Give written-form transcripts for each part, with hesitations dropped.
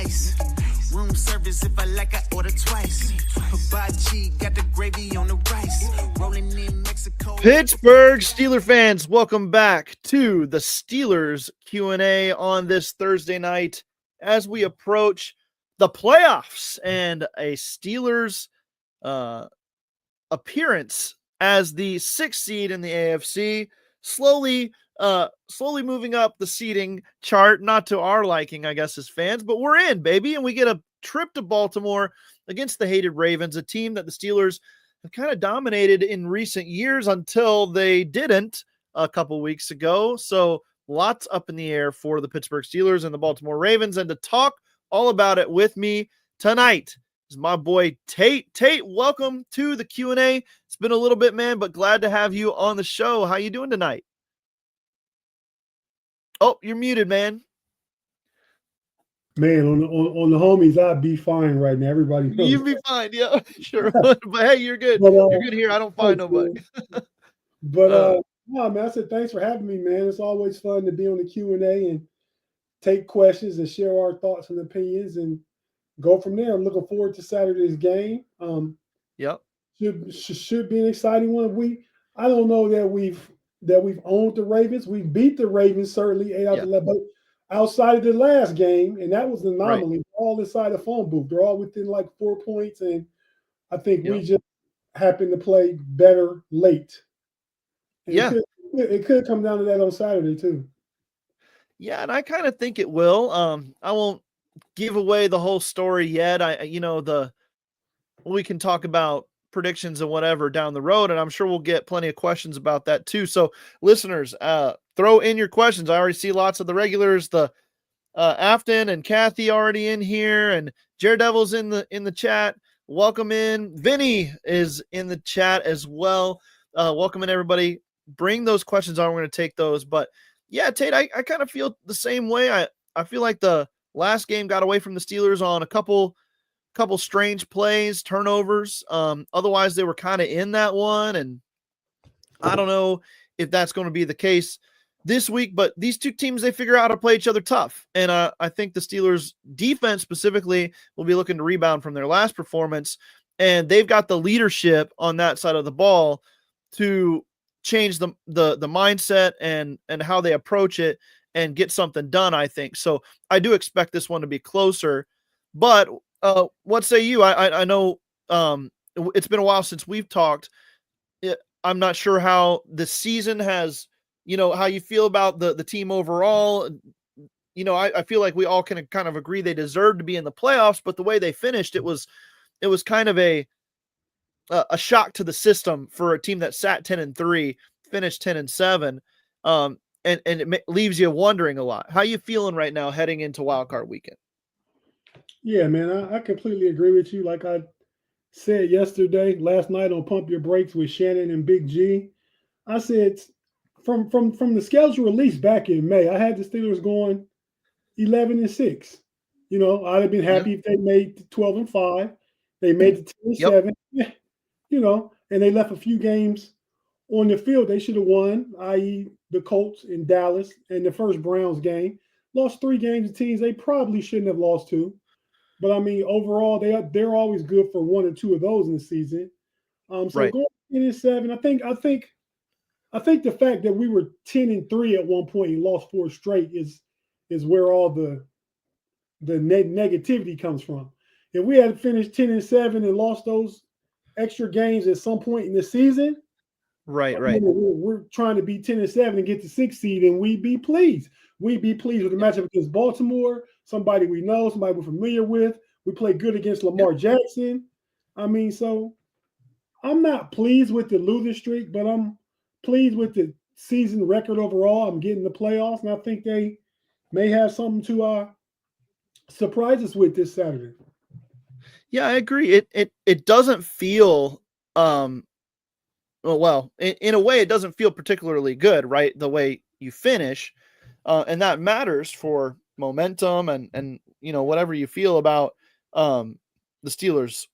ice. Room service if I like, I order twice. Hibachi, got the gravy on the rice. Rolling in Mexico. Pittsburgh Steeler fans, welcome back to the Steelers Q&A on this Thursday night as we approach the playoffs and a Steelers appearance as the 6th seed in the AFC, slowly moving up the seeding chart, not to our liking, I guess, as fans, but we're in, baby, and we get a trip to Baltimore against the hated Ravens, a team that the Steelers have kind of dominated in recent years until they didn't a couple weeks ago. So lots up in the air for the Pittsburgh Steelers and the Baltimore Ravens. And to talk all about it with me tonight is my boy Tate. Tate, welcome to the Q&A. It's been a little bit, man, but glad to have you on the show. How you doing tonight? Oh, you're muted, man. Man, on the homies, I'd be fine right now. Everybody knows. You'd be fine, yeah, sure. But hey, you're good. But, You're good here. I don't find nobody. No, man, I said thanks for having me, man. It's always fun to be on the Q&A and take questions and share our thoughts and opinions and go from there. I'm looking forward to Saturday's game. Yep. Should be an exciting one. I don't know that we've owned the Ravens. We beat the Ravens certainly 8 out of 11, but outside of the last game, and that was an anomaly. Right. All inside the phone booth. They're all within like 4 points, and I think we just happened to play better late. And it could come down to that on Saturday too. Yeah, and I kind of think it will. I won't give away the whole story yet. We can talk about predictions and whatever down the road, and I'm sure we'll get plenty of questions about that too. So listeners, throw in your questions. I already see lots of the regulars, the Afton and Kathy already in here, and Jared Devil's in the chat. Welcome in. Vinny is in the chat as well. Welcome in, everybody. Bring those questions on. We're going to take those. But yeah, Tate, I kind of feel the same way. I feel like the last game got away from the Steelers on a couple strange plays, turnovers. Otherwise, they were kind of in that one, and I don't know if that's going to be the case this week. But these two teams, they figure out how to play each other tough, and I think the Steelers' defense specifically will be looking to rebound from their last performance, and they've got the leadership on that side of the ball to change the mindset and how they approach it and get something done, I think. So I do expect this one to be closer, but what say you? I know it's been a while since we've talked. I'm not sure how the season has, how you feel about the team overall. I feel like we all can kind of agree they deserve to be in the playoffs, but the way they finished, it was kind of a shock to the system for a team that sat 10-3, finished 10-7. And it leaves you wondering a lot. How you feeling right now heading into wildcard weekend? Yeah, man, I completely agree with you. Like I said last night on Pump Your Brakes with Shannon and Big G, I said from the schedule release back in May, I had the Steelers going 11-6. I'd have been happy if they made 12-5. They made the 10-7. And they left a few games on the field they should have won, i.e. the Colts in Dallas and the first Browns game. Lost 3 games to teams they probably shouldn't have lost to. But I mean, overall, they're always good for 1 or 2 of those in the season. Going 10-7, I think the fact that we were 10-3 at one point and lost 4 straight is where all the negativity comes from. If we had finished 10-7 and lost those extra games at some point in the season, right. We're trying to be 10-7 and get the 6th seed, and we'd be pleased. We'd be pleased with the matchup against Baltimore, somebody we know, somebody we're familiar with. We played good against Lamar Jackson. I mean, so I'm not pleased with the losing streak, but I'm pleased with the season record overall. I'm getting the playoffs, and I think they may have something to surprise us with this Saturday. Yeah, I agree. It doesn't feel in a way, it doesn't feel particularly good, right? The way you finish, and that matters for momentum and whatever you feel about the Steelers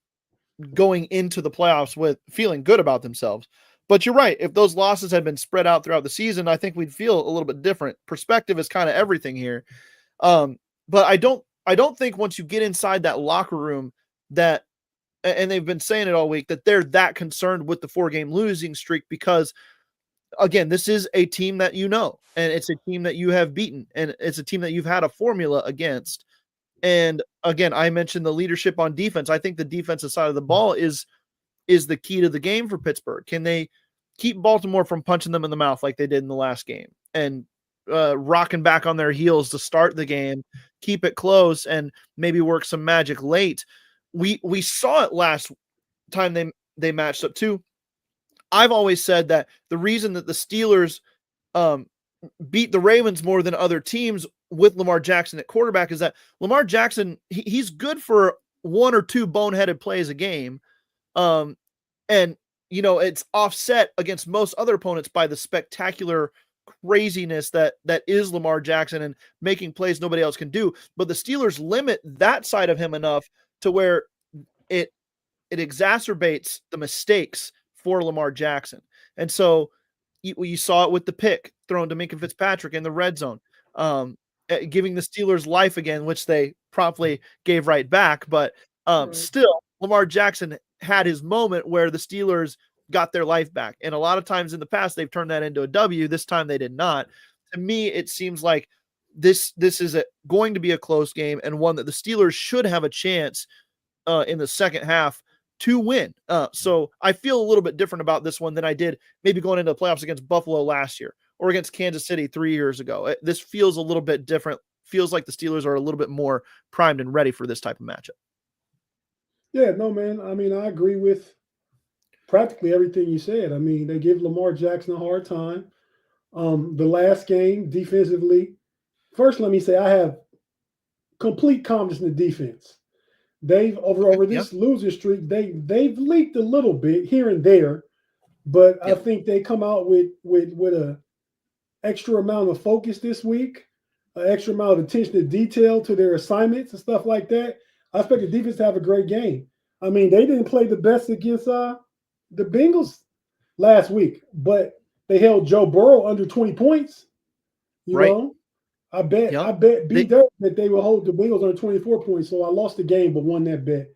going into the playoffs with feeling good about themselves. But you're right. If those losses had been spread out throughout the season, I think we'd feel a little bit different. Perspective is kind of everything here. But I don't I don't think once you get inside that locker room that, and they've been saying it all week, that they're that concerned with the 4-game losing streak because, again, this is a team that you know, and it's a team that you have beaten, and it's a team that you've had a formula against. And again, I mentioned the leadership on defense. I think the defensive side of the ball is the key to the game for Pittsburgh. Can they keep Baltimore from punching them in the mouth like they did in the last game and rocking back on their heels to start the game, keep it close, and maybe work some magic late? We saw it last time they matched up too. I've always said that the reason that the Steelers beat the Ravens more than other teams with Lamar Jackson at quarterback is that Lamar Jackson, he's good for 1 or 2 boneheaded plays a game. And it's offset against most other opponents by the spectacular craziness that is Lamar Jackson and making plays nobody else can do. But the Steelers limit that side of him enough to where it exacerbates the mistakes for Lamar Jackson. And so you saw it with the pick thrown to Minkah Fitzpatrick in the red zone, giving the Steelers life again, which they promptly gave right back. But still, Lamar Jackson had his moment where the Steelers got their life back. And a lot of times in the past, they've turned that into a W. This time they did not. To me, it seems like this is going to be a close game and one that the Steelers should have a chance in the second half to win. So I feel a little bit different about this one than I did maybe going into the playoffs against Buffalo last year or against Kansas City 3 years ago. This feels a little bit different. Feels like the Steelers are a little bit more primed and ready for this type of matchup. Yeah, no, man. I mean, I agree with practically everything you said. I mean, they give Lamar Jackson a hard time. The last game, defensively, first, let me say I have complete confidence in the defense. They've over this losing streak, they've leaked a little bit here and there, but I think they come out with a extra amount of focus this week, an extra amount of attention to detail to their assignments and stuff like that. I expect the defense to have a great game. I mean, they didn't play the best against the Bengals last week, but they held Joe Burrow under 20 points. You know, I bet B-Dub that they will hold the Bengals under 24 points. So I lost the game, but won that bet.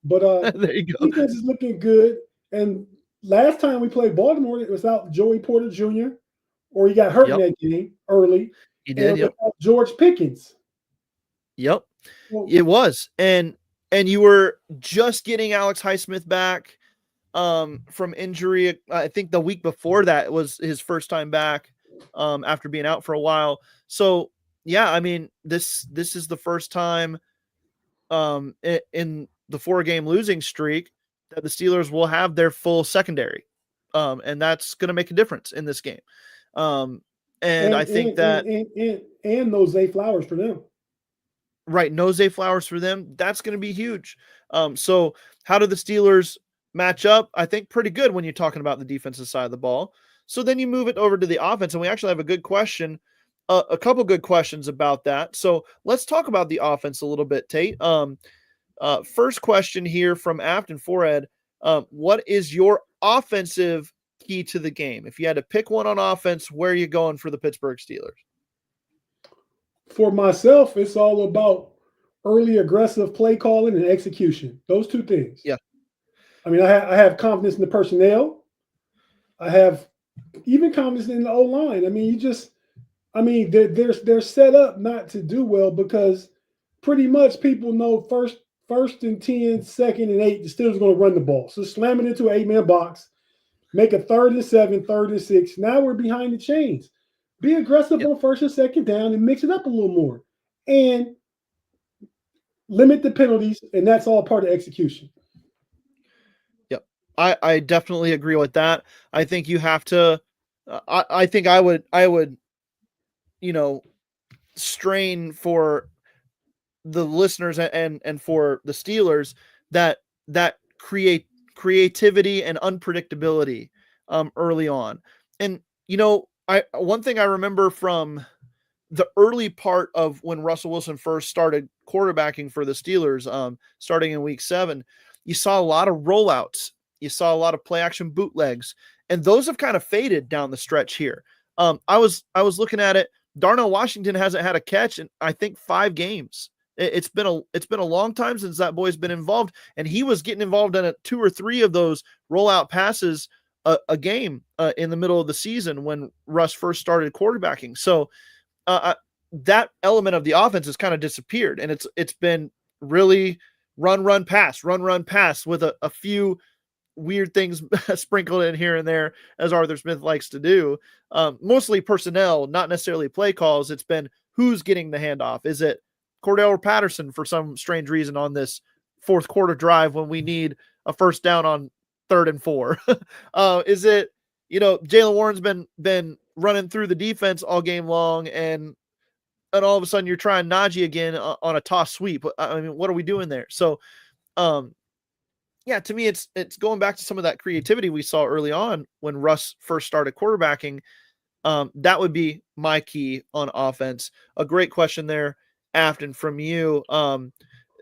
But there you go. Defense is looking good. And last time we played Baltimore, it was out Joey Porter Jr. or he got hurt in that game early. He did. George Pickens. Yep. Well, it was. And you were just getting Alex Highsmith back from injury. I think the week before that was his first time back after being out for a while. So yeah, I mean, this is the first time in the 4-game losing streak that the Steelers will have their full secondary. And that's going to make a difference in this game. And I think that no Zay Flowers for them. Right. No Zay Flowers for them. That's going to be huge. So how do the Steelers match up? I think pretty good when you're talking about the defensive side of the ball. So then you move it over to the offense, and we actually have a good question, a couple good questions about that. So let's talk about the offense a little bit, Tate. First question here from Afton Forehead. What is your offensive key to the game? If you had to pick one on offense, where are you going for the Pittsburgh Steelers? For myself, it's all about early aggressive play calling and execution. Those two things. Yeah. I mean, I have confidence in the personnel. I have even confidence in the O-line. I mean, they're set up not to do well because pretty much people know first and 10, second and 8, the Steelers are going to run the ball. So slam it into an 8-man box, make a 3rd and 7, 3rd and 6. Now we're behind the chains. Be aggressive on first and second down and mix it up a little more. And limit the penalties, and that's all part of execution. Yep. I definitely agree with that. I think you have to I think I would strain for the listeners and for the Steelers that creativity and unpredictability early on. And one thing I remember from the early part of when Russell Wilson first started quarterbacking for the Steelers, starting in week 7, you saw a lot of rollouts. You saw a lot of play action bootlegs, and those have kind of faded down the stretch here. I was looking at it. Darnell Washington hasn't had a catch in, I think, 5 games It's been a long time since that boy's been involved, and he was getting involved in 2 or 3 of those rollout passes a game in the middle of the season when Russ first started quarterbacking. So that element of the offense has kind of disappeared, and it's been really run pass with a few weird things sprinkled in here and there, as Arthur Smith likes to do. Mostly personnel, not necessarily play calls. It's been who's getting the handoff. Is it Cordell or Patterson for some strange reason on this fourth quarter drive when we need a first down on 3rd and 4? Is it, Jaylen Warren's been running through the defense all game long, and all of a sudden you're trying Najee again on a toss sweep. I mean, what are we doing there? So, yeah, to me, it's going back to some of that creativity we saw early on when Russ first started quarterbacking. That would be my key on offense. A great question there, Afton, from you.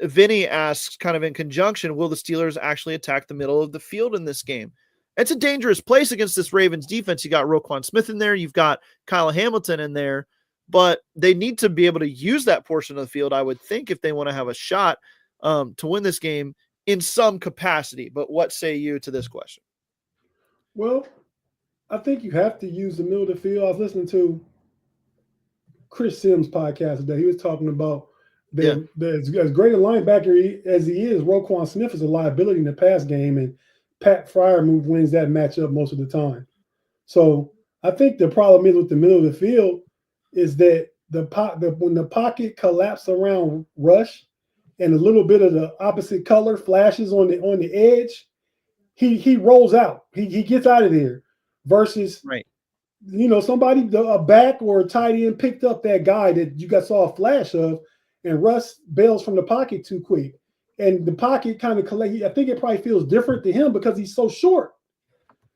Vinny asks, kind of in conjunction, will the Steelers actually attack the middle of the field in this game? It's a dangerous place against this Ravens defense. You got Roquan Smith in there. You've got Kyle Hamilton in there. But they need to be able to use that portion of the field, I would think, if they want to have a shot to win this game in some capacity. But what say you to this question? Well, I think you have to use the middle of the field. I was listening to Chris Sims' podcast today. He was talking about that as great a linebacker as he is, Roquan Smith is a liability in the pass game, and Pat Fryermuth wins that matchup most of the time. So I think the problem is with the middle of the field is that when the pocket collapses around Rush and a little bit of the opposite color flashes on the edge, he rolls out. He gets out of there. Versus, right, somebody, a back or a tight end picked up that guy that you saw a flash of, and Russ bails from the pocket too quick. And the pocket kind of collect. I think it probably feels different to him because he's so short.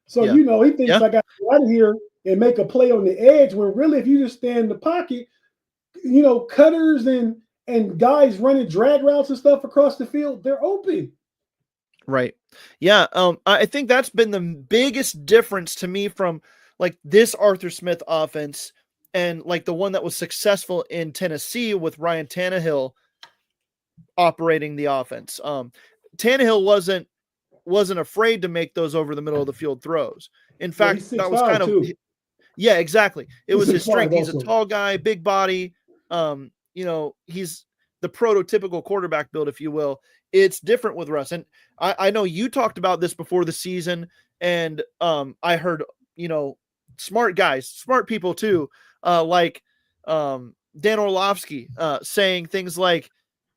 So, he thinks I got to get out of here and make a play on the edge, when really if you just stand in the pocket, cutters and guys running drag routes and stuff across the field, they're open. Right. Yeah. I think that's been the biggest difference to me from like this Arthur Smith offense and like the one that was successful in Tennessee with Ryan Tannehill operating the offense. Tannehill wasn't afraid to make those over the middle of the field throws. In fact, that was kind of too. Yeah, exactly. It was his strength. He's a tall guy, big body. He's the prototypical quarterback build, if you will. It's different with Russ. And I know you talked about this before the season, and I heard, smart guys, smart people too, like Dan Orlovsky saying things like,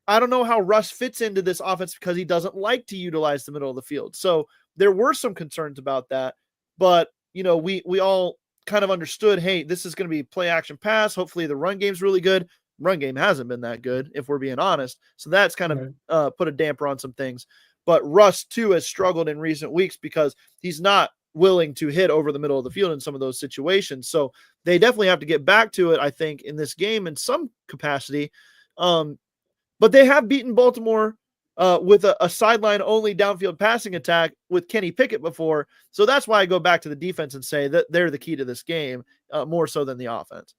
I don't know how Russ fits into this offense because he doesn't like to utilize the middle of the field. So there were some concerns about that, but we all kind of understood, hey, this is going to be play action pass. Hopefully the run game's really good. Run game hasn't been that good, if we're being honest. So that's kind of put a damper on some things. But Russ too has struggled in recent weeks because he's not willing to hit over the middle of the field in some of those situations. So they definitely have to get back to it, I think, in this game in some capacity. But they have beaten Baltimore with a sideline only downfield passing attack with Kenny Pickett before. So that's why I go back to the defense and say that they're the key to this game more so than the offense.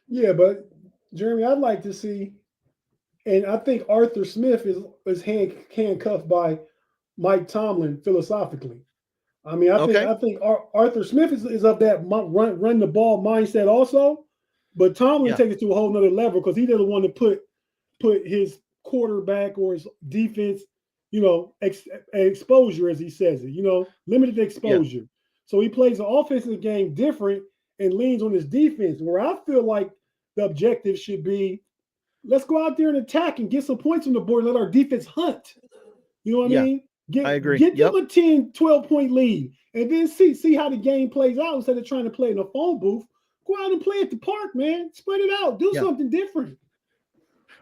Yeah, but Jeremy, I'd like to see, and I think Arthur Smith is handcuffed by Mike Tomlin philosophically. I mean, I think Arthur Smith is of that run the ball mindset also, but Tomlin takes it to a whole nother level because he doesn't want to put his quarterback or his defense, exposure, as he says it, limited exposure. Yeah. So he plays the offensive game different and leans on his defense, where I feel like the objective should be, let's go out there and attack and get some points on the board and let our defense hunt. You know what I mean? I agree. Get them a 10, 12-point lead and then see how the game plays out instead of trying to play in a phone booth. Go out and play at the park, man. Spread it out. Do something different.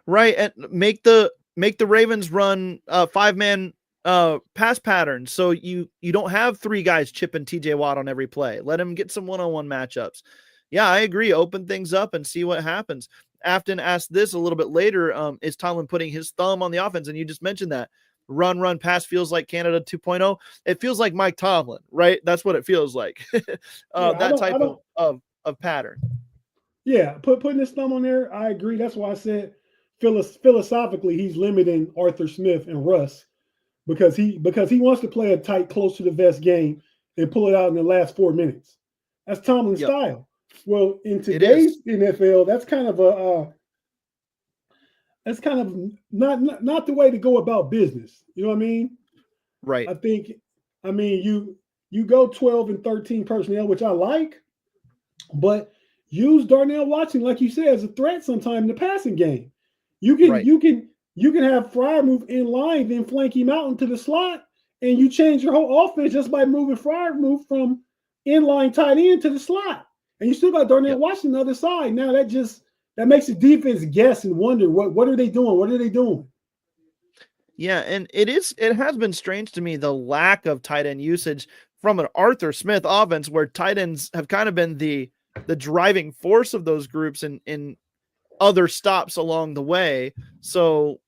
Right. And make the Ravens run 5-man pass patterns. So you don't have 3 guys chipping TJ Watt on every play. Let him get some one-on-one matchups. Yeah, I agree. Open things up and see what happens. Afton asked this a little bit later. Is Tomlin putting his thumb on the offense? And you just mentioned that. Run, pass feels like Canada 2.0. It feels like Mike Tomlin, right? That's what it feels like. That type of pattern. Yeah, putting his thumb on there, I agree. That's why I said philosophically he's limiting Arthur Smith and Russ because he wants to play a tight, close to the vest game and pull it out in the last 4 minutes. That's Tomlin's style. Well, in today's NFL, that's kind of not the way to go about business. You know what I mean? Right. You go 12 and 13 personnel, which I like, but use Darnell Watson, like you said, as a threat sometime in the passing game. You can have Fryer move in line, then flank him out into the slot, and you change your whole offense just by moving Fryer from inline tight end to the slot. And you still got Darnell Watson on the other side. Now that makes the defense guess and wonder what are they doing? What are they doing? Yeah, and it has been strange to me, the lack of tight end usage from an Arthur Smith offense, where tight ends have kind of been the driving force of those groups in other stops along the way. So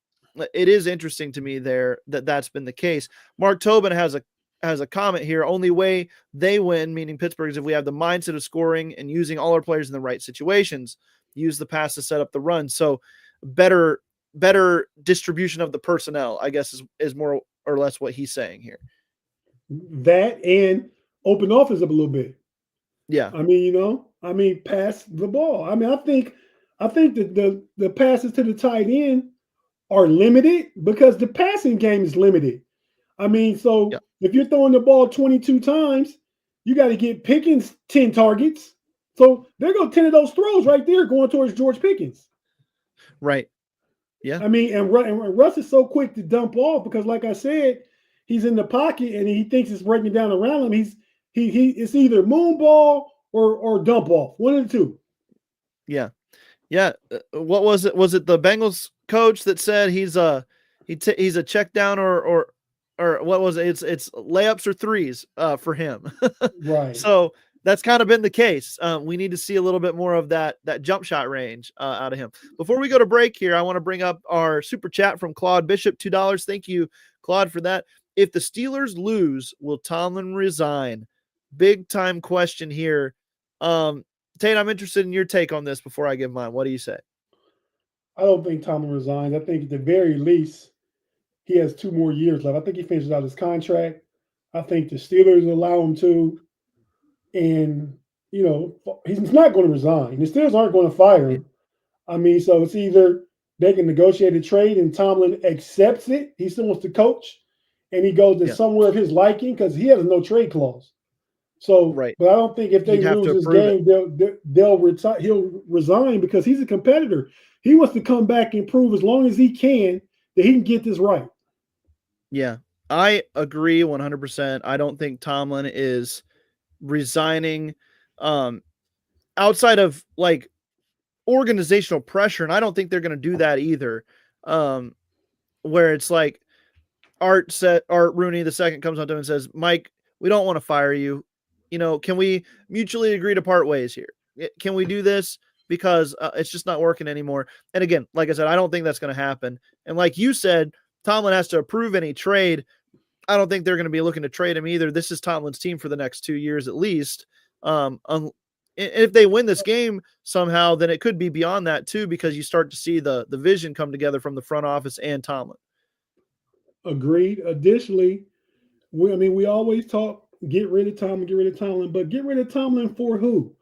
it is interesting to me there that's been the case. Mark Tobin has a comment here. Only way they win, meaning Pittsburgh, is if we have the mindset of scoring and using all our players in the right situations. Use the pass to set up the run. So better distribution of the personnel, I guess, is more or less what he's saying here. That and open offensive a little bit. Yeah. Pass the ball. I think that the passes to the tight end are limited because the passing game is limited. If you're throwing the ball 22 times, you got to get Pickens 10 targets. So there go 10 of those throws right there going towards George Pickens. Right. Yeah. And Russ is so quick to dump off because, like I said, he's in the pocket and he thinks it's breaking down around him. It's either moon ball or dump off, one of the two. Yeah. Yeah. What was it? Was it the Bengals coach that said he's a check down or what was it? It's layups or threes for him. Right. So that's kind of been the case. We need to see a little bit more of that jump shot range out of him. Before we go to break here, I want to bring up our super chat from Claude Bishop, $2. Thank you, Claude, for that. If the Steelers lose, will Tomlin resign? Big time question here. Tate, I'm interested in your take on this before I give mine. What do you say? I don't think Tomlin resigns. I think at the very least, he has 2 more years left. I think he finishes out his contract. I think the Steelers allow him to. And, he's not going to resign. The Steelers aren't going to fire him. So it's either they can negotiate a trade and Tomlin accepts it. He still wants to coach. And he goes to somewhere of his liking because he has no trade clause. So, right. But I don't think if they lose this game, he'll resign because he's a competitor. He wants to come back and prove as long as he can that he can get this right. Yeah, I agree 100%. I don't think Tomlin is resigning outside of like organizational pressure, and I don't think they're going to do that either. Where it's like Art Rooney II comes up to him and says, Mike, we don't want to fire you. Can we mutually agree to part ways here? Can we do this? Because it's just not working anymore. And again, like I said, I don't think that's going to happen. And like you said, Tomlin has to approve any trade. I don't think they're going to be looking to trade him either. This is Tomlin's team for the next 2 years at least. If they win this game somehow, then it could be beyond that too, because you start to see the vision come together from the front office and Tomlin. Agreed. Additionally, we always talk, get rid of Tomlin, but get rid of Tomlin for who?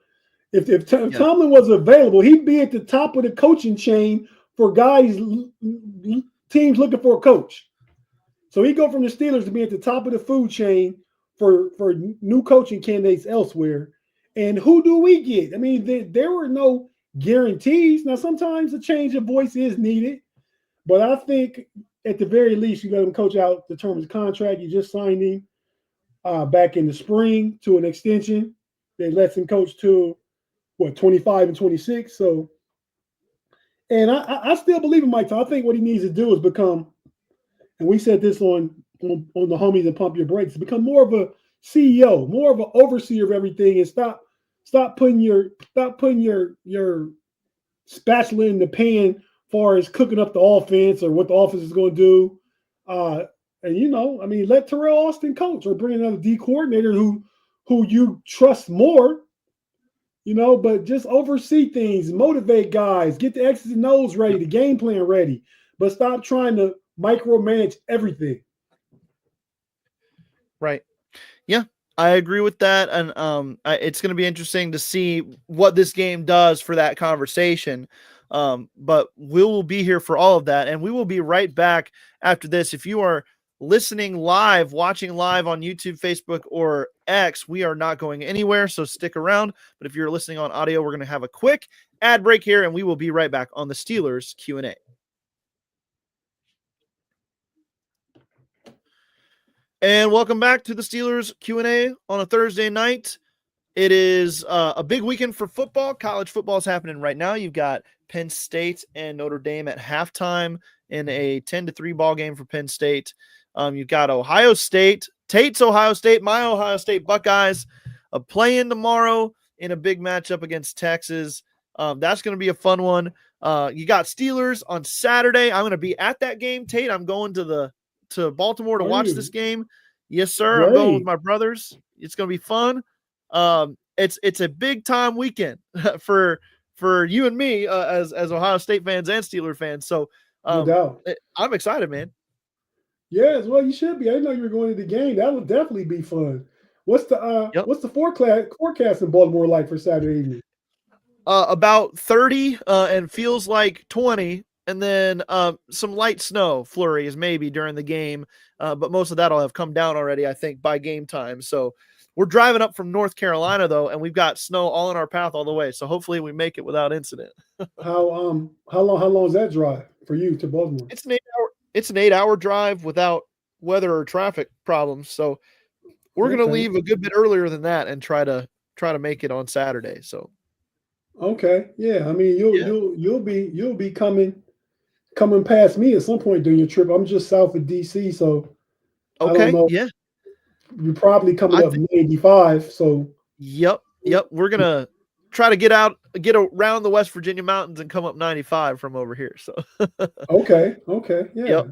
If Tomlin was available, he'd be at the top of the coaching chain for teams looking for a coach. So he'd go from the Steelers to be at the top of the food chain for new coaching candidates elsewhere. And who do we get? There were no guarantees. Now, sometimes a change of voice is needed, but I think at the very least, you let him coach out the term of his contract. You just signed him back in the spring to an extension that lets him coach to 25 and 26. So, and I still believe in Mike Tomlin. I think what he needs to do is become, and we said this on the Homies and Pump Your Brakes, become more of a CEO, more of an overseer of everything, and stop putting your spatula in the pan as far as cooking up the offense or what the offense is going to do. Let Terrell Austin coach or bring another D coordinator who you trust more but just oversee things, motivate guys, get the X's and O's ready, the game plan ready, but stop trying to micromanage everything. Right. Yeah, I agree with that. And it's going to be interesting to see what this game does for that conversation. But we will be here for all of that. And we will be right back after this. If you are listening live, watching live on YouTube, Facebook, or X, we are not going anywhere. So stick around. But if you're listening on audio, we're going to have a quick ad break here, and we will be right back on the Steelers Q&A. And welcome back to the Steelers Q&A on a Thursday night. It is a big weekend for football. College football is happening right now. You've got Penn State and Notre Dame at halftime in a 10-3 ball game for Penn State. You've got Ohio State, Tate's Ohio State, my Ohio State Buckeyes playing tomorrow in a big matchup against Texas. That's going to be a fun one. You got Steelers on Saturday. I'm going to be at that game, Tate. I'm going to Baltimore to watch this game. Yes, sir. Great. I'm going with my brothers. It's going to be fun. It's a big time weekend for you and me as Ohio State fans and Steeler fans. So no doubt. I'm excited, man. Yes, well, you should be. I didn't know you were going to the game. That would definitely be fun. What's the forecast in Baltimore like for Saturday evening? About 30 and feels like 20. And then some light snow flurries maybe during the game. But most of that will have come down already, I think, by game time. So we're driving up from North Carolina, though, and we've got snow all in our path all the way. So hopefully we make it without incident. How long is that drive for you to Baltimore? It's an 8-hour drive without weather or traffic problems. So we're going to leave a good bit earlier than that and try to make it on Saturday. So okay. Yeah. I mean, you'll be coming past me at some point during your trip. I'm just south of DC, so okay, I don't know. Yeah, you're probably coming up 95. So yep. We're gonna try to get around the West Virginia mountains and come up 95 from over here. So okay, yeah,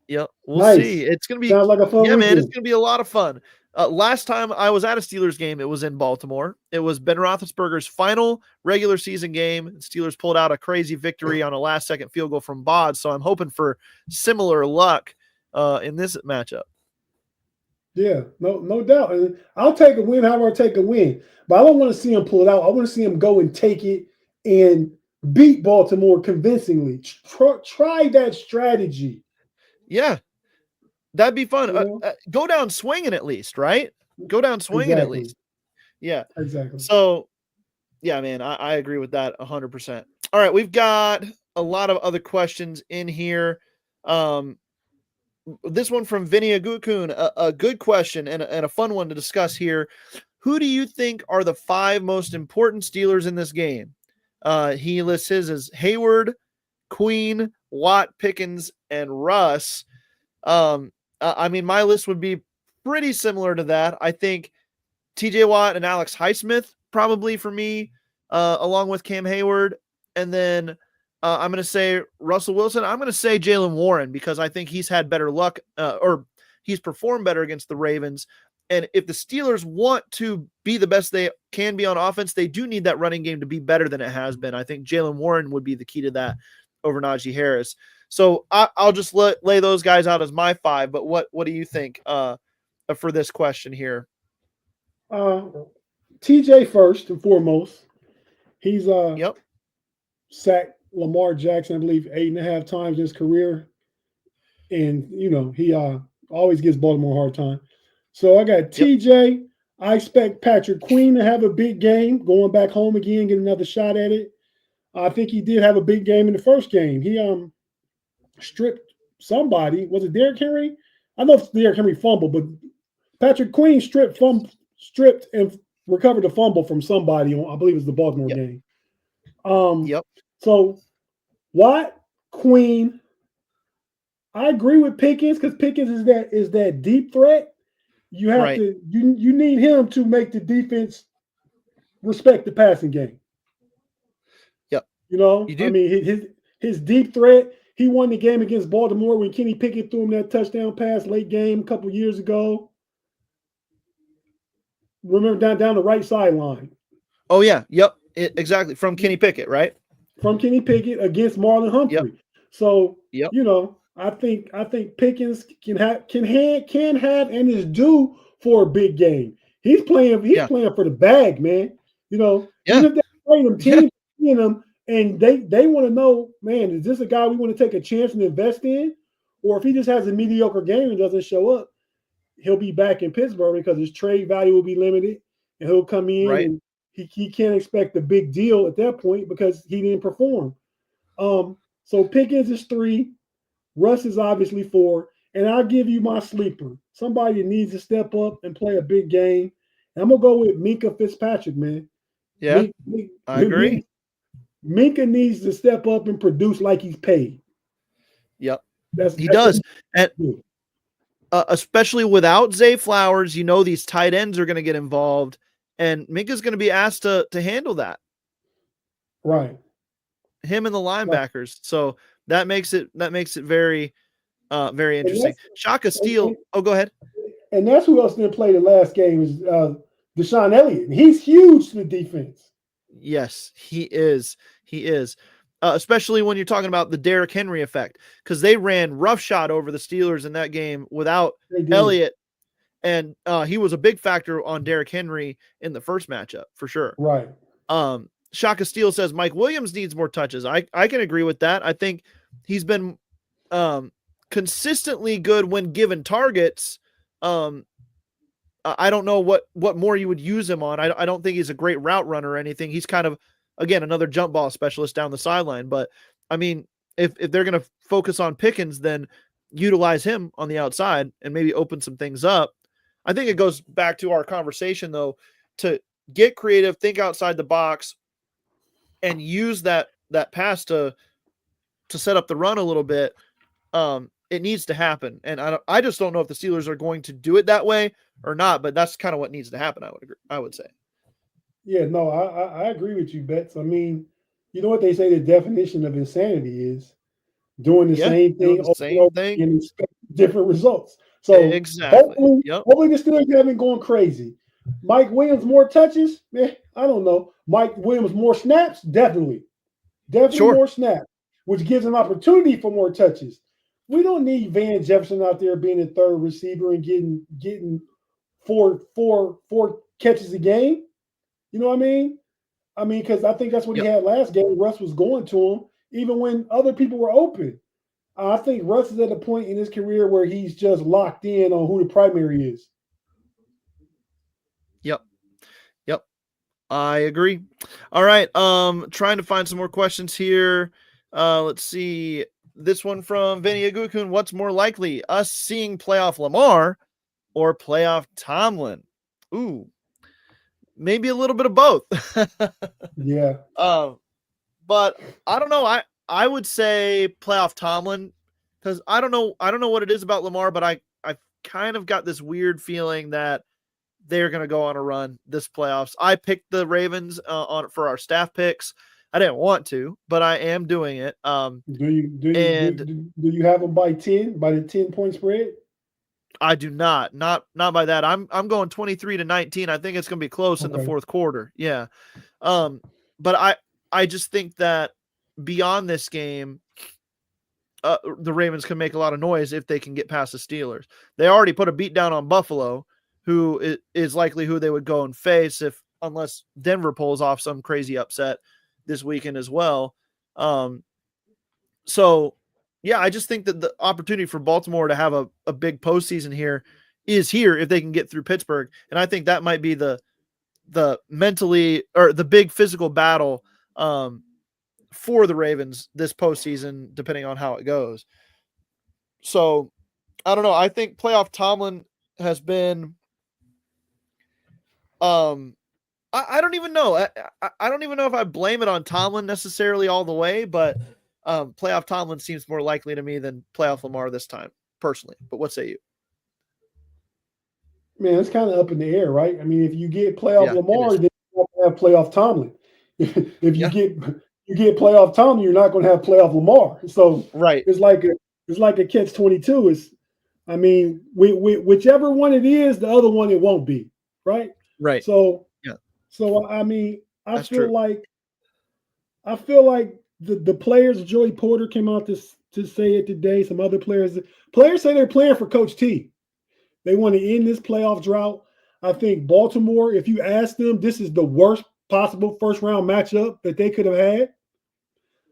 yep. We'll see. It's gonna be sounds like a fun weekend. Man. It's gonna be a lot of fun. Last time I was at a Steelers game, it was in Baltimore. It was Ben Roethlisberger's final regular season game. Steelers pulled out a crazy victory on a last-second field goal from Bod, so I'm hoping for similar luck in this matchup. Yeah, no doubt. And I'll take a win however I take a win. But I don't want to see him pull it out. I want to see him go and take it and beat Baltimore convincingly. Try that strategy. Yeah. That'd be fun. Go down swinging at least, right? Go down swinging at least. Yeah. Exactly. So, yeah, man, I agree with that 100%. All right, we've got a lot of other questions in here. This one from Vinny Agukun, a good question and a fun one to discuss here. Who do you think are the 5 most important Steelers in this game? He lists his as Hayward, Queen, Watt, Pickens, and Russ. I mean, my list would be pretty similar to that. I think TJ Watt and Alex Highsmith probably for me, along with Cam Hayward. And then I'm going to say Russell Wilson. I'm going to say Jaylen Warren because I think he's had better luck or he's performed better against the Ravens. And if the Steelers want to be the best they can be on offense, they do need that running game to be better than it has been. I think Jaylen Warren would be the key to that over Najee Harris. So I'll just lay those guys out as my 5. But what do you think for this question here? TJ first and foremost. He's yep. sacked Lamar Jackson, I believe, 8.5 times in his career. And, he always gives Baltimore a hard time. So I got TJ. Yep. I expect Patrick Queen to have a big game, going back home again, get another shot at it. I think he did have a big game in the first game. He stripped somebody. Was it Derrick Henry? I know it's Derrick Henry fumble, but Patrick Queen stripped and recovered a fumble from somebody on, I believe it was the Baltimore game. So Watt, Queen. I agree with Pickens because Pickens is that deep threat. You have to you need him to make the defense respect the passing game. Yep. You do. I mean his deep threat. He won the game against Baltimore when Kenny Pickett threw him that touchdown pass late game a couple years ago. Remember down the right sideline. Oh yeah, yep. Exactly, from Kenny Pickett, right? From Kenny Pickett against Marlon Humphrey. Yep. So, Yep. I think Pickens can have and is due for a big game. He's playing for the bag, man. Even if they play them teams in them and they want to know, man, is this a guy we want to take a chance and invest in? Or if he just has a mediocre game and doesn't show up, he'll be back in Pittsburgh because his trade value will be limited and he'll come in and he can't expect a big deal at that point because he didn't perform. So Pickens is 3, Russ is obviously 4, and I'll give you my sleeper. Somebody that needs to step up and play a big game. And I'm gonna go with Minka Fitzpatrick, man. Yeah, I agree. Minka needs to step up and produce like he's paid. Yep, he does, and especially without Zay Flowers, these tight ends are going to get involved, and Minka's going to be asked to handle that. Right. Him and the linebackers. So that makes it very, very interesting. Shaka Steele. Go ahead. And that's who else didn't play the last game is Deshaun Elliott. He's huge to the defense. Yes, he is. He is. Especially when you're talking about the Derrick Henry effect, because they ran roughshod over the Steelers in that game without Elliott, and he was a big factor on Derrick Henry in the first matchup for sure. Right. Shaka Steele says Mike Williams needs more touches. I can agree with that. I think he's been consistently good when given targets. I don't know what more you would use him on. I don't think he's a great route runner or anything. He's kind of, again, another jump ball specialist down the sideline. But I mean, if they're going to focus on Pickens, then utilize him on the outside and maybe open some things up. I think it goes back to our conversation though, to get creative, think outside the box, and use that pass to set up the run a little bit. It needs to happen, and I just don't know if the Steelers are going to do it that way or not. But that's kind of what needs to happen. I would say. Yeah, no, I agree with you, Betts. I mean, you know what they say the definition of insanity is doing the same thing and expect different results. So exactly. Hopefully the Steelers haven't gone crazy. Mike Williams more touches? I don't know. Mike Williams more snaps? Definitely more snaps, which gives an opportunity for more touches. We don't need Van Jefferson out there being a third receiver and getting four catches a game. You know what I mean? Because I think that's what he had last game. Russ was going to him even when other people were open. I think Russ is at a point in his career where he's just locked in on who the primary is. Yep. I agree. All right. Trying to find some more questions here. Let's see. This one from Vinny Agukun. What's more likely, us seeing playoff Lamar or playoff Tomlin? Ooh, maybe a little bit of both. Yeah. But I don't know. I would say playoff Tomlin, because I don't know what it is about Lamar, but I kind of got this weird feeling that they're going to go on a run this playoffs. I picked the Ravens for our staff picks. I didn't want to, but I am doing it. Do you have them by the 10-point spread? I do not by that. I'm going 23-19. I think it's going to be close in the fourth quarter. Yeah. But I just think that beyond this game, the Ravens can make a lot of noise if they can get past the Steelers. They already put a beat down on Buffalo, who is likely who they would go and face unless Denver pulls off some crazy upset this weekend as well. So yeah, I just think that the opportunity for Baltimore to have a big postseason is here if they can get through Pittsburgh. And I think that might be the mentally or the big physical battle for the Ravens this postseason, depending on how it goes. So I don't know. I think playoff Tomlin has been, I don't even know. I don't even know if I blame it on Tomlin necessarily all the way, but playoff Tomlin seems more likely to me than playoff Lamar this time, personally. But what say you? Man, it's kind of up in the air, right? I mean, if you get playoff Lamar, then you have playoff Tomlin. If you get playoff Tomlin, you're not going to have playoff Lamar. So it's like a catch-22. I mean, whichever one it is, the other one it won't be, right? Right. So I mean, I That's feel true. like I feel like the players, Joey Porter came out to say it today. Some other players say they're playing for Coach T. They want to end this playoff drought. I think Baltimore, if you ask them, this is the worst possible first round matchup that they could have had.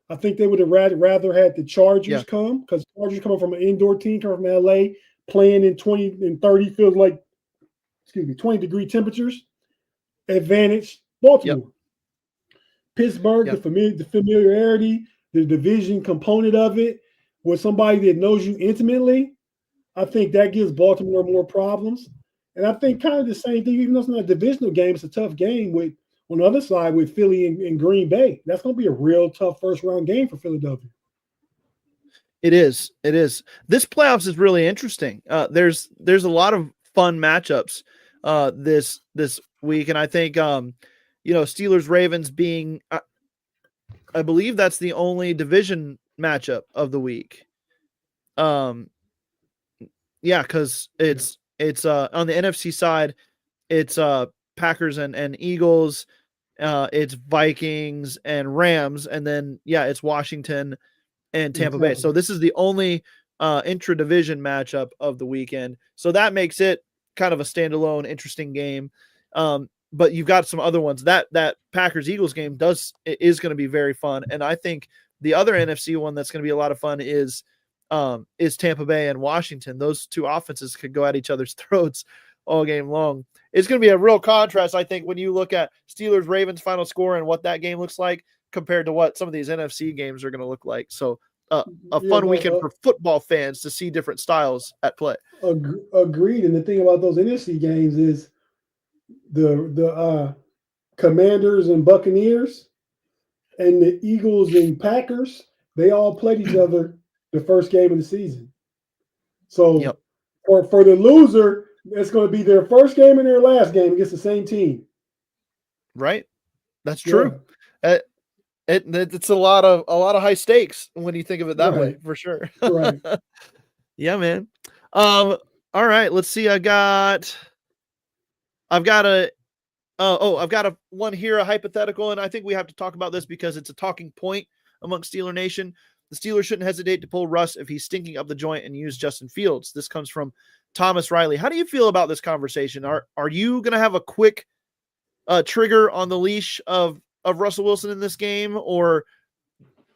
I think they would have rather had the Yeah. Chargers come, because Chargers coming from an indoor team, coming from LA, playing in 20 and 30 feels like, 20-degree temperatures. Advantage Yep. Baltimore. Pittsburgh, Yep. the familiarity, the division component of it, with somebody that knows you intimately, I think that gives Baltimore more problems. And I think kind of the same thing, even though it's not a divisional game, it's a tough game with on the other side with Philly and Green Bay. That's going to be a real tough first round game for Philadelphia. It is. It is. This playoffs is really interesting. There's a lot of fun matchups this week, and I think Steelers Ravens being I believe that's the only division matchup of the week. Yeah, because it's on the NFC side, it's Packers and Eagles, it's Vikings and Rams, and then it's Washington and Tampa Bay. So this is the only intra-division matchup of the weekend. So that makes it kind of a standalone, interesting game. But you've got some other ones. That Packers Eagles game is going to be very fun, and I think the other NFC one that's going to be a lot of fun is Tampa Bay and Washington. Those two offenses could go at each other's throats all game long. It's going to be a real contrast, I think, when you look at Steelers Ravens final score and what that game looks like compared to what some of these NFC games are going to look like. So a fun weekend for football fans to see different styles at play. Agreed. And the thing about those NFC games is the Commanders and Buccaneers and the Eagles and Packers, they all played each other the first game of the season. So for the loser, it's going to be their first game and their last game against the same team. Right. That's true. Yeah. It's a lot of high stakes when you think of it that way, for sure. Right. Yeah, man. All right. Let's see. I've got a one here, a hypothetical, and I think we have to talk about this because it's a talking point amongst Steeler Nation. The Steelers shouldn't hesitate to pull Russ if he's stinking up the joint and use Justin Fields. This comes from Thomas Riley. How do you feel about this conversation? Are you going to have a quick trigger on the leash of Russell Wilson in this game, or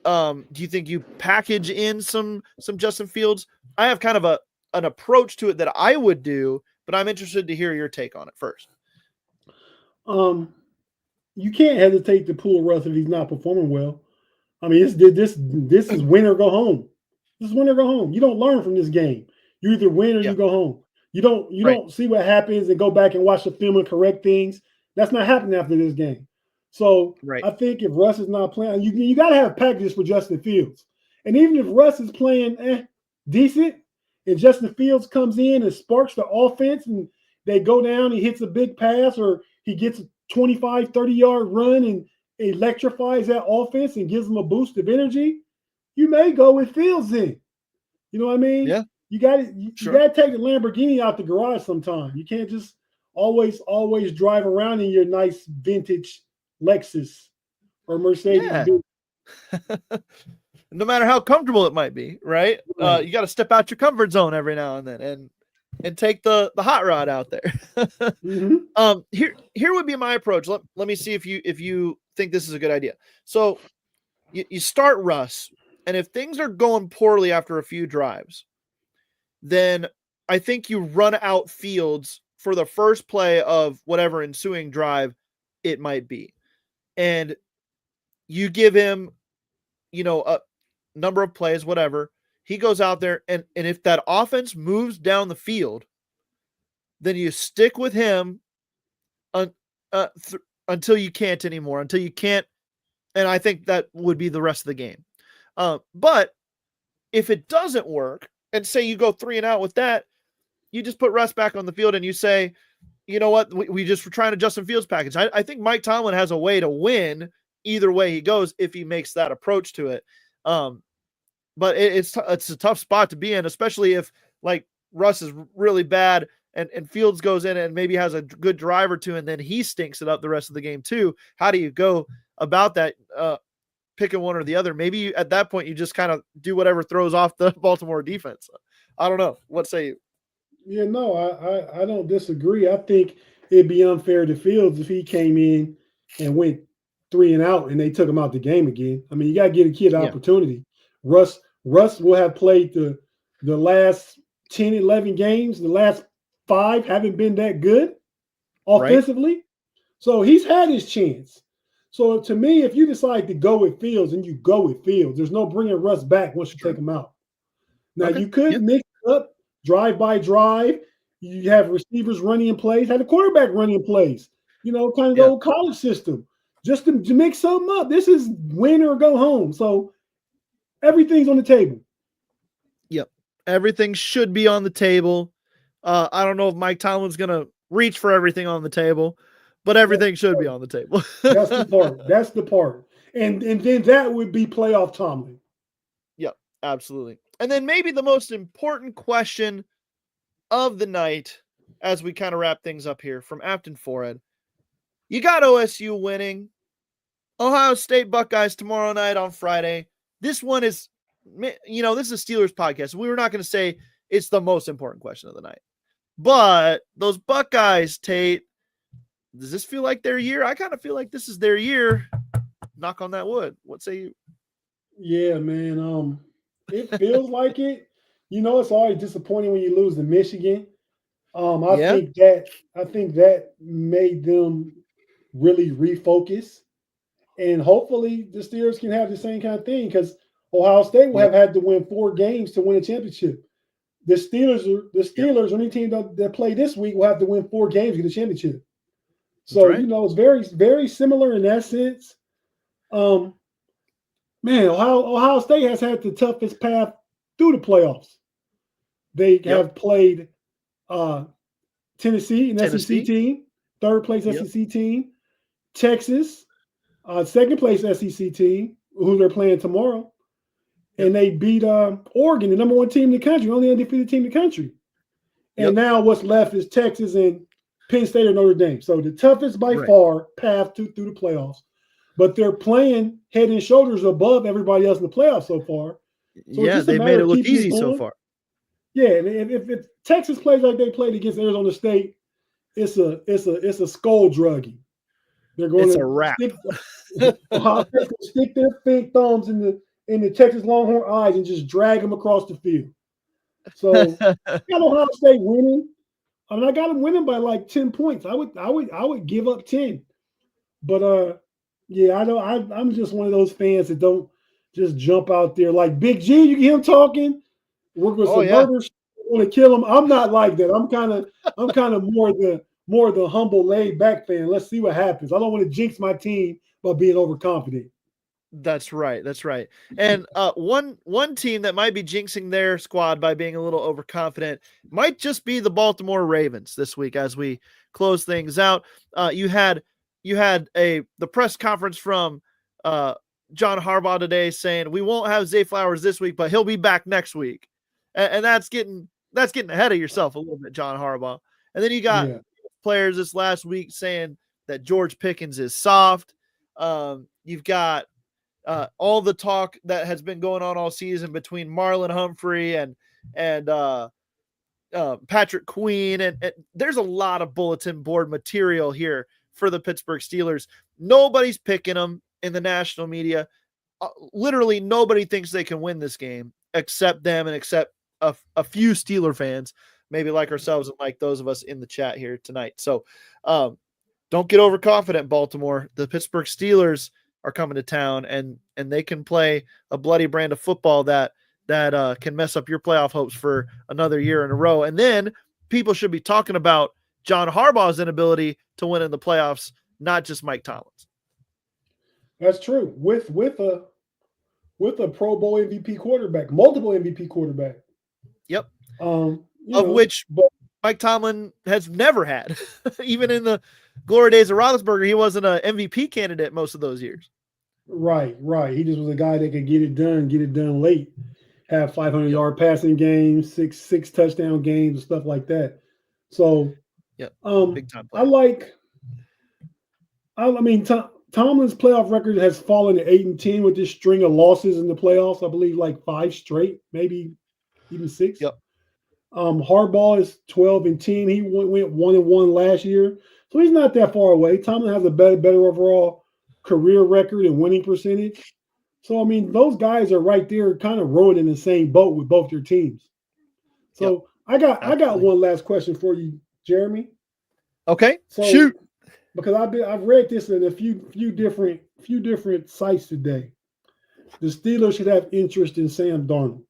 do you think you package in some Justin Fields? I have kind of an approach to it that I would do, but I'm interested to hear your take on it first. You can't hesitate to pull Russ if he's not performing well. I mean, this is win or go home. This is win or go home. You don't learn from this game. You either win or you go home. You don't see what happens and go back and watch the film and correct things. That's not happening after this game. So I think if Russ is not playing, you got to have packages for Justin Fields. And even if Russ is playing decent and Justin Fields comes in and sparks the offense and they go down, he hits a big pass or he gets a 25, 30-yard run and electrifies that offense and gives them a boost of energy, you may go with Fields in. You know what I mean? Yeah. You got to take the Lamborghini out the garage sometime. You can't just always drive around in your nice vintage Lexus or Mercedes. Yeah. No matter how comfortable it might be, right? You got to step out your comfort zone every now and then and take the hot rod out there. Mm-hmm. Here would be my approach. Let me see if you think this is a good idea. So you start Russ, and if things are going poorly after a few drives, then I think you run out Fields for the first play of whatever ensuing drive it might be. And you give him, a number of plays, whatever. He goes out there, and if that offense moves down the field, then you stick with him until you can't anymore, until you can't. And I think that would be the rest of the game. But if it doesn't work, and say you go 3-and-out with that, you just put Russ back on the field and you say, you know what, we just were trying to Justin Fields package. I think Mike Tomlin has a way to win either way he goes if he makes that approach to it. But it's a tough spot to be in, especially if like Russ is really bad and Fields goes in and maybe has a good drive or two, and then he stinks it up the rest of the game too. How do you go about that? Picking one or the other. Maybe at that point you just kind of do whatever throws off the Baltimore defense. I don't know. What say you? Yeah, no, I don't disagree. I think it'd be unfair to Fields if he came in and went 3-and-out and they took him out the game again. I mean, you gotta give a kid an opportunity. Russ will have played the last 10, 11 games. The last 5 haven't been that good offensively. Right. So he's had his chance. So to me, if you decide to go with Fields and you go with Fields, there's no bringing Russ back once you take him out. Now you could mix up drive by drive. You have receivers running in plays, have the quarterback running in plays. Kind of the old college system, just to mix something up. This is win or go home. So everything's on the table. Yep. Everything should be on the table. I don't know if Mike Tomlin's going to reach for everything on the table, but everything should be on the table. That's the part. And then that would be playoff Tomlin. Yep, absolutely. And then maybe the most important question of the night as we kind of wrap things up here from Afton Forehead. You got OSU winning. Ohio State Buckeyes tomorrow night on Friday. This one is, this is a Steelers podcast. We were not going to say it's the most important question of the night. But those Buckeyes, Tate, does this feel like their year? I kind of feel like this is their year. Knock on that wood. What say you? Yeah, man. It feels like it. It's always disappointing when you lose to Michigan. I think that made them really refocus. And hopefully the Steelers can have the same kind of thing, because Ohio State will have had to win 4 games to win a championship. The Steelers, any team that play this week, will have to win 4 games to get a championship. So, it's very, very similar in that sense. Man, Ohio State has had the toughest path through the playoffs. They have played Tennessee, an SEC team, 3rd place SEC team, Texas, 2nd place SEC team, who they're playing tomorrow. And they beat Oregon, the number 1 team in the country, only undefeated team in the country. And now what's left is Texas and Penn State or Notre Dame. So the toughest by far path through the playoffs. But they're playing head and shoulders above everybody else in the playoffs so far. So they made it look easy so far. Yeah, and if Texas plays like they played against Arizona State, it's a skull drugging. They're going a wrap. Stick their fake thumbs in the Texas Longhorn eyes and just drag them across the field. So I got Ohio State winning. I mean, I got them winning by like 10 points. I would give up 10. But I'm just one of those fans that don't just jump out there like Big G. You get him talking, we're going to murder, want to kill him. I'm not like that. I'm kind of more the humble, laid back fan. Let's see what happens. I don't want to jinx my team by being overconfident. That's right. And one team that might be jinxing their squad by being a little overconfident might just be the Baltimore Ravens this week as we close things out. You had the press conference from John Harbaugh today saying we won't have Zay Flowers this week, but he'll be back next week. And that's getting ahead of yourself a little bit, John Harbaugh. And then you got players this last week saying that George Pickens is soft. You've got all the talk that has been going on all season between Marlon Humphrey and Patrick Queen. And there's a lot of bulletin board material here for the Pittsburgh Steelers. Nobody's picking them in the national media. Literally nobody thinks they can win this game except them and except a few Steeler fans, maybe like ourselves and like those of us in the chat here tonight. So don't get overconfident, Baltimore. The Pittsburgh Steelers are coming to town, and they can play a bloody brand of football that can mess up your playoff hopes for another year in a row. And then people should be talking about John Harbaugh's inability to win in the playoffs, not just Mike Tomlin's. That's true. With a Pro Bowl MVP quarterback, multiple MVP quarterback. Yep. Which Mike Tomlin has never had. Even in the glory days of Roethlisberger, he wasn't an MVP candidate most of those years. Right. He just was a guy that could get it done late, have 500-yard passing games, six touchdown games, and stuff like that. So, Yep. Big time I player. like. I mean, Tomlin's playoff record has fallen to 8-10 with this string of losses in the playoffs. I believe like 5 straight, maybe even 6. Yep. Harbaugh is 12-10. He went 1-1 last year, so he's not that far away. Tomlin has a better overall career record and winning percentage. So I mean, those guys are right there, kind of rowing in the same boat with both their teams. Yep. So I got Absolutely. one last question for you, Jeremy. Okay. So Shoot. because I've read this in a few different sites today. The Steelers should have interest in Sam Darnold.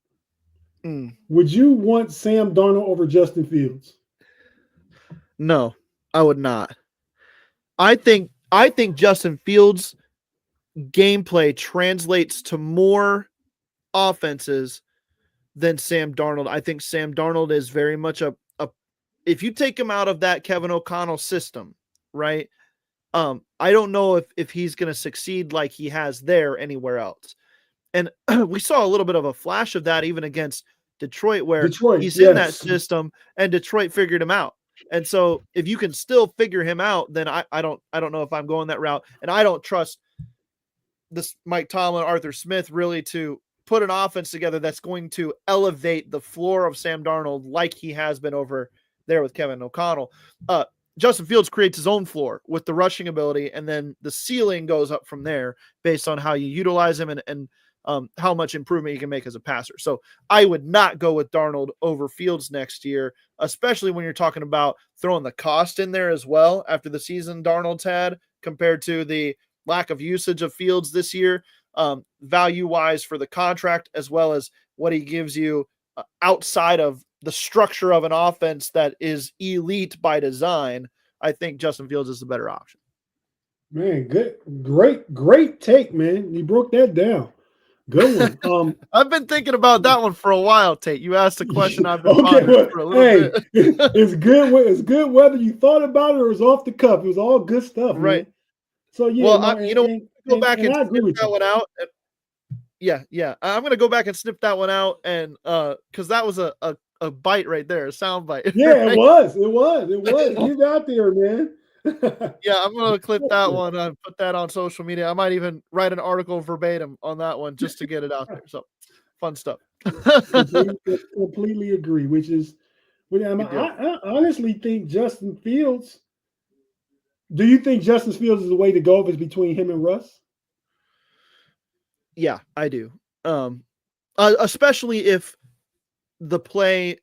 Would you want Sam Darnold over Justin Fields? No, I would not. I think Justin Fields' gameplay translates to more offenses than Sam Darnold. I think Sam Darnold is very much a if you take him out of that Kevin O'Connell system, right? I don't know if he's going to succeed like he has there anywhere else. And we saw a little bit of a flash of that even against Detroit, where he's in that system and Detroit figured him out. And so if you can still figure him out, then I don't know if I'm going that route. And I don't trust this Mike Tomlin, Arthur Smith really to put an offense together that's going to elevate the floor of Sam Darnold like he has been over there with Kevin O'Connell. Justin Fields creates his own floor with the rushing ability, and then the ceiling goes up from there based on how you utilize him and how much improvement you can make as a passer. So I would not go with Darnold over Fields next year, especially when you're talking about throwing the cost in there as well after the season Darnold's had compared to the lack of usage of Fields this year, value-wise for the contract, as well as what he gives you outside of the structure of an offense that is elite by design. I think Justin Fields is the better option. Man, great take, man. You broke that down. Good one. I've been thinking about that one for a while, Tate. You asked a question I've been pondering for a little bit. It's good whether you thought about it or it was off the cuff. It was all good stuff, right? Man. So yeah, well, go back and snip that one out. Yeah. I'm gonna go back and snip that one out, and because that was a bite right there, a sound bite. Yeah, right? It was. Get out there, man. Yeah, I'm gonna clip that one and put that on social media. I might even write an article verbatim on that one just to get it out there. So fun stuff. completely agree. I honestly think Justin Fields. Do you think Justin Fields is the way to go if it's between him and Russ? Yeah, I do. Especially if the play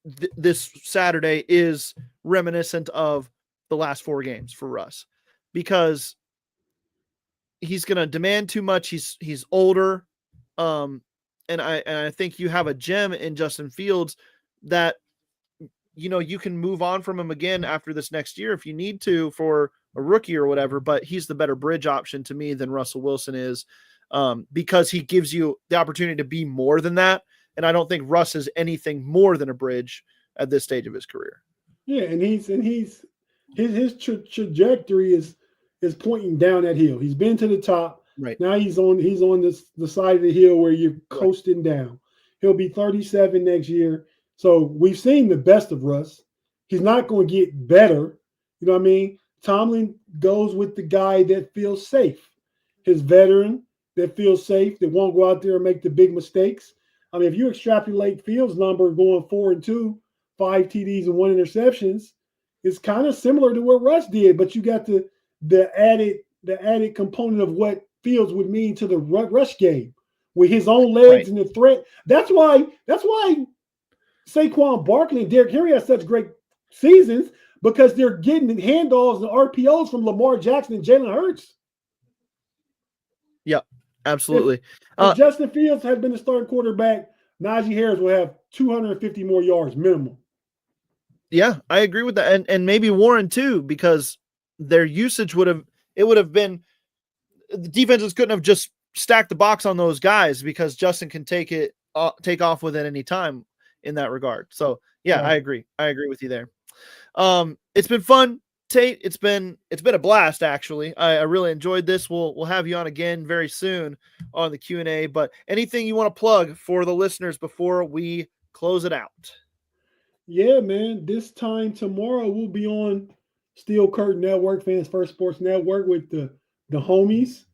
this Saturday is reminiscent of the last 4 games for Russ, because he's going to demand too much. He's older. And I think you have a gem in Justin Fields that, you can move on from him again after this next year if you need to for a rookie or whatever, but he's the better bridge option to me than Russell Wilson is, because he gives you the opportunity to be more than that. And I don't think Russ is anything more than a bridge at this stage of his career. Yeah. And his trajectory is pointing down that hill. He's been to the top. Right. Now he's on the side of the hill where you're coasting down. He'll be 37 next year. So we've seen the best of Russ. He's not going to get better. You know what I mean? Tomlin goes with the guy that feels safe. His veteran that feels safe, that won't go out there and make the big mistakes. I mean, if you extrapolate Fields' number going 4-2, 5 TDs and 1 interceptions, it's kind of similar to what Russ did, but you got the added component of what Fields would mean to the rush game with his own legs and the threat. That's why Saquon Barkley and Derrick Henry have such great seasons, because they're getting handoffs and RPOs from Lamar Jackson and Jalen Hurts. Yep, absolutely. If Justin Fields had been the starting quarterback, Najee Harris would have 250 more yards minimum. Yeah, I agree with that. And maybe Warren too, because their usage would have been, the defenses couldn't have just stacked the box on those guys, because Justin can take off with it any time in that regard. So yeah, right. I agree with you there. It's been fun, Tate. It's been a blast, actually. I really enjoyed this. We'll have you on again very soon on the Q&A, but anything you want to plug for the listeners before we close it out? Yeah, man. This time tomorrow we'll be on Steel Curtain Network, Fans First Sports Network, with the homies.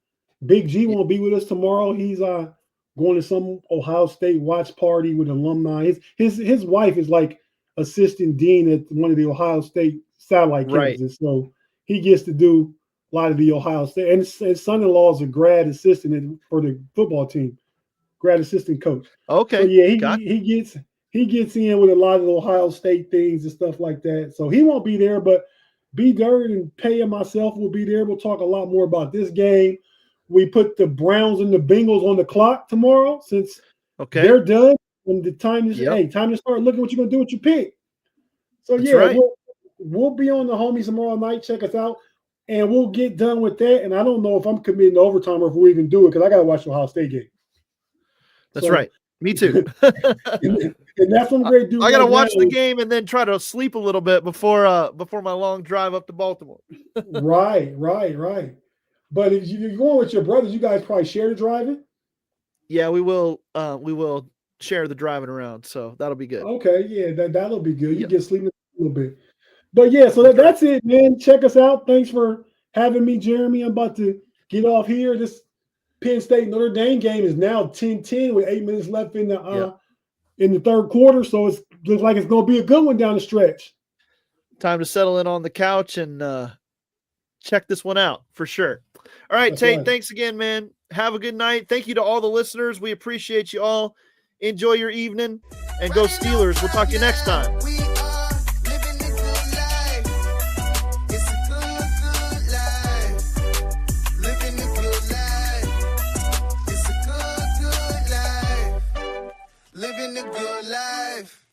Big G Y- won't be with us tomorrow. He's going to some Ohio State watch party with alumni. His wife is like assistant dean at one of the Ohio State satellite Right. campuses, so he gets to do a lot of the Ohio State. And his son-in-law is a grad assistant for the football team, grad assistant coach. So Okay. yeah, Got he gets in with a lot of the Ohio State things and stuff like that. So he won't be there, but B Dirt and Pay and myself will be there. We'll talk a lot more about this game. We put the Browns and the Bengals on the clock tomorrow since Okay. they're done. And the time is Yep. time to start looking what you're gonna do with your pick. So That's yeah, right. we'll be on the homies tomorrow night. Check us out, and we'll get done with that. And I don't know if I'm committing to overtime or if we even do it because I gotta watch the Ohio State game. That's So right. Me too. and that's what I'm going to do I gotta right watch now. the game and then try to sleep a little bit before my long drive up to Baltimore. Right. But if you're going with your brothers, you guys probably share the driving. Yeah, we will share the driving around, so that'll be good. Okay, yeah, that'll be good. You Yep. get sleeping a little bit. But yeah, so that's it, man. Check us out. Thanks for having me, Jeremy. I'm about to get off here. This Penn State Notre Dame game is now 10-10 with 8 minutes left in the third quarter. So it looks like it's going to be a good one down the stretch. Time to settle in on the couch and check this one out for sure. All right, That's Tate, right. Thanks again, man. Have a good night. Thank you to all the listeners. We appreciate you all. Enjoy your evening and go Steelers. We'll talk to you next time. We are living a good life. It's a good life. Living a good life. It's a good life. Living a good life.